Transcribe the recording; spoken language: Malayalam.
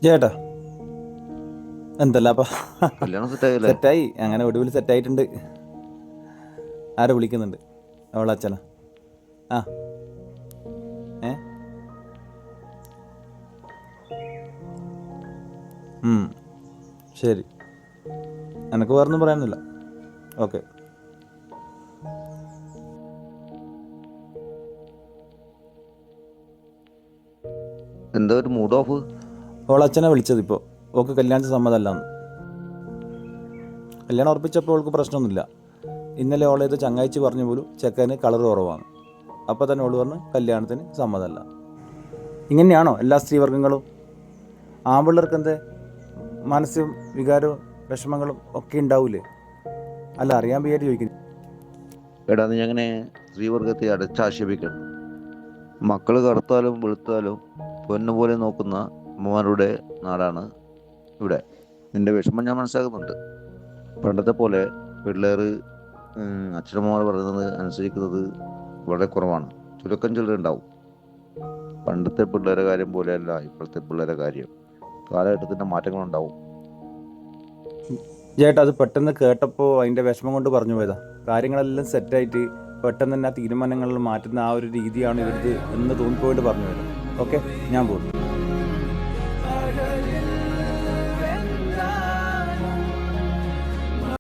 ചേട്ടാ എന്തല്ല അപ്പം കല്യാണം സെറ്റായില്ലേ? സെറ്റായി, അങ്ങനെ ഒടുവിൽ സെറ്റായിട്ടുണ്ട്. ആരെ വിളിക്കുന്നുണ്ട്? അവളെ അച്ഛനാ? ആ ഏ ശരി, എനിക്ക് വേറൊന്നും പറയാനൊന്നുമില്ല. ഓക്കെ. എന്താ ഒരു മൂഡ് ഓഫ്? അവളെ അച്ഛനെ വിളിച്ചത് ഇപ്പോൾ. ഓക്ക് കല്യാണത്തിന് സമ്മതമല്ലാന്ന്. കല്യാണം ഉറപ്പിച്ചപ്പോൾ അവൾക്ക് പ്രശ്നമൊന്നുമില്ല. ഇന്നലെ ഓളേത് ചങ്ങാഴ്ച പറഞ്ഞു പോലും ചെക്കന് കളർ കുറവാണ്. അപ്പോൾ തന്നെ ഓള് പറഞ്ഞു കല്യാണത്തിന് സമ്മതമല്ല. ഇങ്ങനെയാണോ എല്ലാ സ്ത്രീവർഗങ്ങളും? ആൺപിള്ളേർക്ക് എന്തേ മാനസികവും വികാരവും വിഷമങ്ങളും ഒക്കെ ഉണ്ടാവൂലേ? അല്ല, അറിയാൻ വയ്യായിട്ട് ചോദിക്കുന്നു. എടാ, നീ അങ്ങനെ സ്ത്രീവർഗത്തെ അടച്ചാക്ഷേപിക്കണം. മക്കൾ കറുത്താലും വെളുത്താലും പൊന്നുപോലെ നോക്കുന്ന അമ്മമാരുടെ നാടാണ് ഇവിടെ. നിന്റെ വിഷമം ഞാൻ മനസ്സിലാക്കുന്നുണ്ട്. പണ്ടത്തെ പോലെ പിള്ളേർ അച്ഛനമ്മമാർ പറയുന്നത് അനുസരിക്കുന്നത് വളരെ കുറവാണ്. ചുരുക്കം ചിലരുണ്ടാവും. പണ്ടത്തെ പിള്ളേരെ കാര്യം പോലെയല്ല ഇപ്പോഴത്തെ പിള്ളേരെ കാര്യം. കാലഘട്ടത്തിൻ്റെ മാറ്റങ്ങളുണ്ടാവും. ചേട്ടാ, അത് പെട്ടെന്ന് കേട്ടപ്പോൾ അതിൻ്റെ വിഷമം കൊണ്ട് പറഞ്ഞു പോയതാ. കാര്യങ്ങളെല്ലാം സെറ്റായിട്ട് പെട്ടെന്ന് തന്നെ ആ തീരുമാനങ്ങളിൽ മാറ്റുന്ന ആ ഒരു രീതിയാണ് ഇവരുത് എന്ന് തോന്നിപ്പോയിട്ട് പറഞ്ഞു പോയത്. ഓക്കെ, ഞാൻ പോകുന്നു.